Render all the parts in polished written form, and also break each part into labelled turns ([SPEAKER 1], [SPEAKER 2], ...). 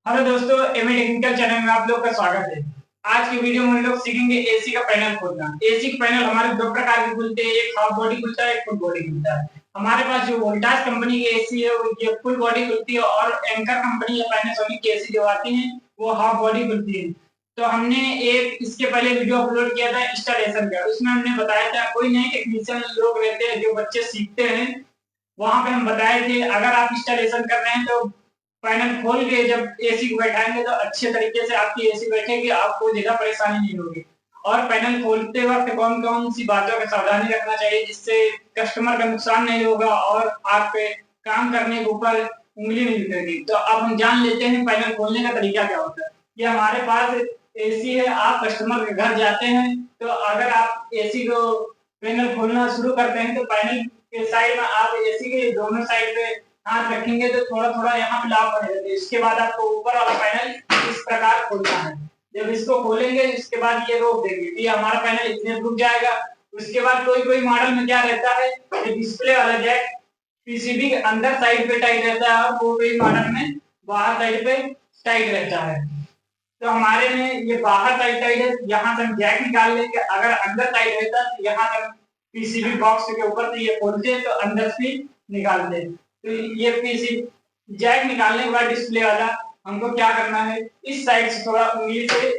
[SPEAKER 1] Hello दोस्तों, MA technical channel में आप लोग का स्वागत है। आज की वीडियो में हम लोग सीखेंगे एसी का पैनल खोलना। एसी का पैनल हमारे दो प्रकार के खुलते हैं, एक हाफ बॉडी खुलता है, एक फुल बॉडी खुलता है। हमारे पास जो वोल्टास कंपनी की एसी है वो ये फुल बॉडी खुलती है, और एंकर कंपनी या पैनासोनिक की एसी जो आती है वो हाफ बॉडी खुलती है। तो हमने एक इसके पहले वीडियो अपलोड किया था इंस्टॉलेशन का, उसमें हमने बताया था कोई नए टेक्नीशियन लोग रहते हैं जो बच्चे सीखते हैं, वहां पे हम बताए थे अगर आप इंस्टॉलेशन कर रहे हैं तो पैनल खोल के जब एसी को बैठाएंगे तो अच्छे तरीके से आपकी एसी बैठेगी, आपको ज्यादा परेशानी नहीं होगी। और पैनल खोलते वक्त कौन कौन सी बातों का सावधानी रखना चाहिए जिससे कस्टमर का नुकसान नहीं होगा और आप पे काम करने के ऊपर उंगली नहीं उठेगी। तो अब हम जान लेते हैं पैनल खोलने का तरीका क्या होता है। ये हमारे पास एसी है, आप कस्टमर के घर जाते हैं तो अगर आप एसी को पैनल खोलना शुरू करते हैं तो पैनल के साइड में आप एसी के दोनों साइड पे हाथ रखेंगे तो थोड़ा थोड़ा यहाँ पे लाभ बने रहते हैं। इसके बाद आपको ऊपर वाला पैनल इस प्रकार खोलना है। जब इसको खोलेंगे इसके बाद ये रोक देंगे, ये हमारा पैनल इतने रुक जाएगा। उसके बाद कोई कोई मॉडल में क्या रहता है, ये डिस्प्ले वाला जैक पीसीबी के अंदर साइड पे टाइट रहता है और कोई मॉडल में बाहर साइड पे टाइट रहता है। तो हमारे में ये बाहर साइड टाइट है, यहाँ से हम जैक निकाल लेंगे। अगर अंदर साइड रहता है तो यहाँ से पीसीबी बॉक्स के ऊपर से ये खोलते हैं तो अंदर से निकालते हैं। तो ये पीसी जैक निकालने के बाद डिस्प्ले वाला हमको क्या करना है, इस साइड से थोड़ा उंगली से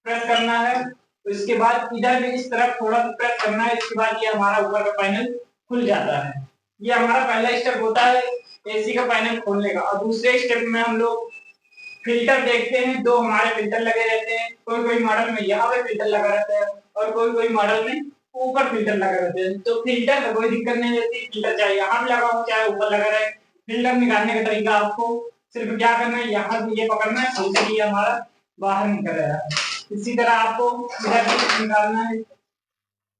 [SPEAKER 1] प्रेस करना है। तो इसके बाद इधर भी इस तरफ थोड़ा प्रेस करना है। इसके बाद ये हमारा ऊपर का पैनल खुल जाता है। ये हमारा पहला स्टेप होता है एसी का पैनल खोलने का। और दूसरे स्टेप में हम लोग फिल्टर देखते हैं, दो हमारे फिल्टर लगे रहते हैं। कोई कोई मॉडल में यहाँ पे फिल्टर लगा रहता है और कोई कोई मॉडल में ऊपर फिल्टर लगा रहता है। तो फिल्टर का कोई दिक्कत नहीं रहती, फिल्टर चाहे यहाँ पे लगा हो चाहे ऊपर लगा रहे। फिल्टर निकालने का तरीका आपको सिर्फ क्या करना है, यहाँ से ये पकड़ना है, फिल्टर ये हमारा बाहर निकल रहा है। इसी तरह आपको इधर भी निकालना है।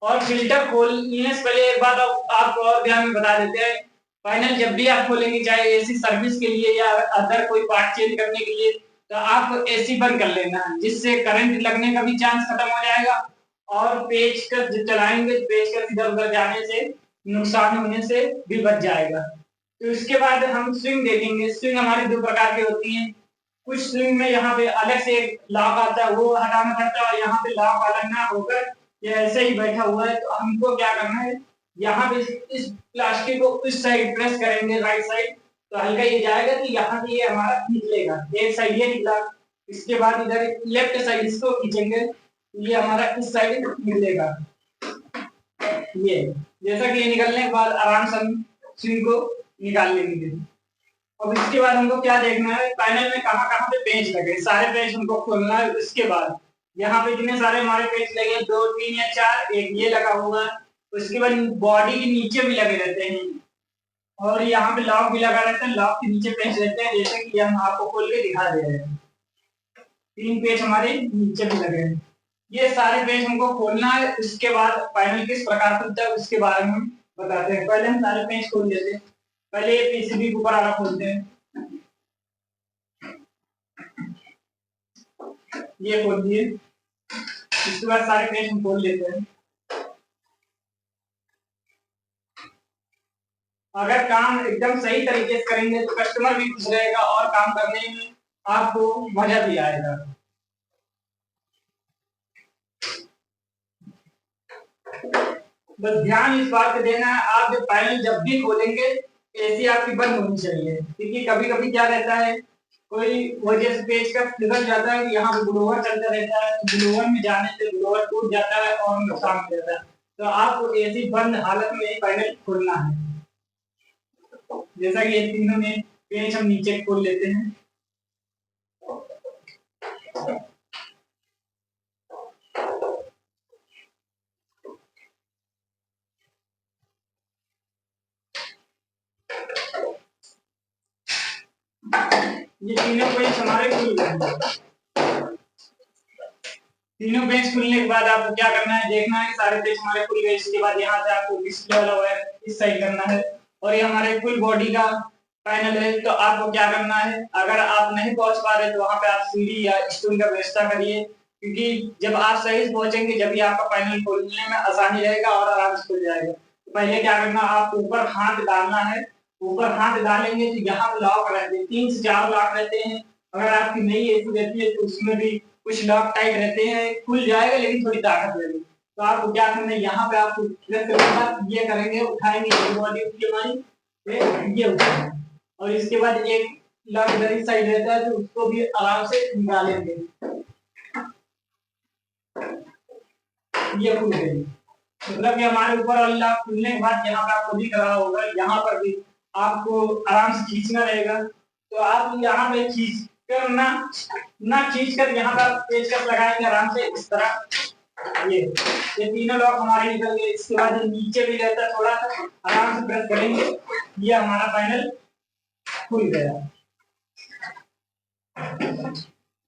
[SPEAKER 1] और फिल्टर खोलने से पहले एक बात आपको और ध्यान में बता देते हैं, फाइनल जब भी आप खोलेंगे चाहे एसी सर्विस के लिए या अदर कोई पार्ट चेंज करने के लिए, तो आप एसी बंद कर लेना है, जिससे करंट लगने का भी चांस खत्म हो जाएगा। और पेचकस जब चलाएंगे पेचकस इधर उधर जाने से नुकसान होने से भी बच जाएगा। तो इसके बाद हम स्विंग देखेंगे। स्विंग हमारी दो प्रकार की होती है। कुछ स्विंग में यहाँ पे अलग से एक लॉक आता है, वो हटाना पड़ता है, और यहाँ पे लॉक वाला ना होकर ये ऐसे ही बैठा हुआ है। तो हमको क्या करना है, यहाँ पे इस प्लास्टिक को इस साइड प्रेस करेंगे राइट साइड, तो हल्का ये जाएगा कि यहाँ से ये हमारा निकलेगा। एक साइड ये निकला, इसके बाद इधर लेफ्ट साइड इसको खींचेंगे, ये हमारा इस साइड निकलेगा। ये जैसा कि ये निकलने के बाद आराम से हम स्विंग को निकाल लेंगे। और इसके बाद हमको क्या देखना है, पैनल में कहाँ कहाँ पे पेंच लगे, सारे पेंच हमको खोलना है। इसके बाद यहाँ पे जितने सारे हमारे पेंच लगे, 2 3 या 4, एक ये लगा हुआ है। उसके बाद बॉडी के नीचे भी लगे रहते हैं, और यहाँ पे लॉक भी लगा रहता है, लॉक के नीचे पेंच रहते हैं, जैसे कि हम आपको खोल के दिखा दे रहे हैं। 3 पेंच हमारे नीचे भी लगे हैं। ये सारे पेंच हमको खोलना है। उसके बाद पैनल किस प्रकार खुलता है उसके बारे में हम बताते हैं। पहले हम सारे पेंच खोल लेते हैं। पहले ये पीसीबी के ऊपर वाला खोलते हैं, ये खोल दिए। इसके बाद सारे पेज हम खोल लेते हैं। अगर काम एकदम सही तरीके से करेंगे तो कस्टमर भी खुश रहेगा और काम करने में आपको मजा भी आएगा। बस ध्यान इस बात पे देना है, आप जब पैनल जब भी खोलेंगे एसी आपकी बंद होनी चाहिए, क्योंकि कभी कभी क्या रहता है, कोई वजह से पेज का फिसल जाता है, यहाँ पे ब्लोअर चलता रहता है, तो ब्लोअर में जाने से ब्लोअर टूट जाता है और नुकसान हो जाता है। तो आपको एसी बंद हालत में पैनल खोलना है। जैसा कि ये तीनों में पेज हम नीचे खोल लेते हैं। ये तीनों पेज हमारे खुल गए। तीनों पेज खुलने के बाद आपको क्या करना है, देखना है कि सारे पेज हमारे खुल गए। इसके बाद यहाँ से आपको डिस्प्ले वाला वायर इस साइड करना है, और ये हमारे फुल बॉडी का पैनल है। तो आपको क्या करना है, अगर आप नहीं पहुंच पा रहे तो वहां पे आप सीढ़ी या स्टूल का व्यवस्था करिए, क्योंकि जब आप सही से पहुंचेंगे जब भी आपका पैनल खोलने में आसानी रहेगा और आराम से खुल जाएगा। तो पहले क्या करना, आप ऊपर हाथ डालना है। ऊपर हाथ डालेंगे तो यहाँ लॉक रहते हैं, 3 से 4 लॉक रहते हैं। अगर आपकी नई एसी रहती है तो उसमें भी कुछ लॉक टाइट रहते हैं, खुल जाएगा लेकिन थोड़ी ताकत लगेगी। तो आपको क्या करना है, यहाँ पे आपको ये करेंगे, उठाएंगे बॉडी हमारी ये उठाएंगे, और इसके बाद एक लॉक इधर ही साइड रहता है तो उसको भी आराम से निकालेंगे। ये खुल गई, मतलब कि हमारे ऊपर वाला खुलने के बाद यहाँ पे आपको दिख रहा होगा, यहाँ पर भी आपको आराम से खींचना रहेगा। तो आप यहाँ पे खींच कर ना खींच कर यहाँ पर पेचकस लगाएंगे आराम से इस तरह। ये तीनों लॉक हमारे निकल गए। इसके बाद नीचे भी रहता है, थोड़ा सा आराम से प्रेस करेंगे, ये हमारा पैनल खुल गया।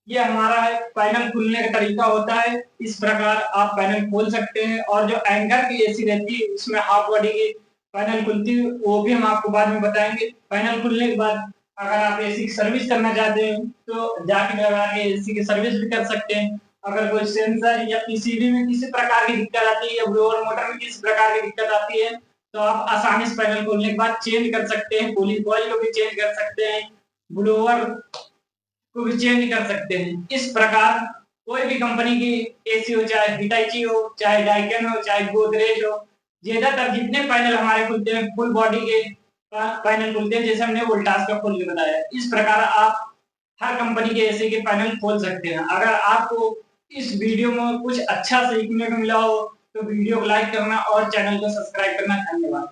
[SPEAKER 1] ये हमारा पैनल खुलने का तरीका होता है, इस प्रकार आप पैनल खोल सकते हैं। और जो एंकर की एसी रहती है उसमें हाफ बॉडी की पैनल खुलती है, वो भी हम आपको बाद में बताएंगे। पैनल खुलने के बाद अगर आप एसी की सर्विस करना चाहते हैं तो जाके लगा के एसी की सर्विस भी कर सकते हैं। अगर कोई सेंसर या पीसीबी में किसी प्रकार की दिक्कत आती है या ब्लोअर मोटर में किसी प्रकार की दिक्कत आती है तो आप आसानी से पैनल खोलने के बाद चेंज कर सकते हैं। कूलिंग कॉइल को भी चेंज कर सकते हैं, ब्लोअर को भी चेंज कर सकते हैं। इस प्रकार कोई भी कंपनी की एसी हो, चाहे हिटाची हो, चाहे डाइकिन हो, चाहे गोदरेज हो, ज्यादातर जितने पैनल हमारे खुलते हैं फुल बॉडी के पैनल खुलते हैं, जैसे हमने वोल्टास का खोल के बताया। इस प्रकार आप हर कंपनी के एसी के पैनल खोल सकते हैं। अगर आपको इस वीडियो में कुछ अच्छा सीखने को मिला हो तो वीडियो को लाइक करना और चैनल को सब्सक्राइब करना। धन्यवाद।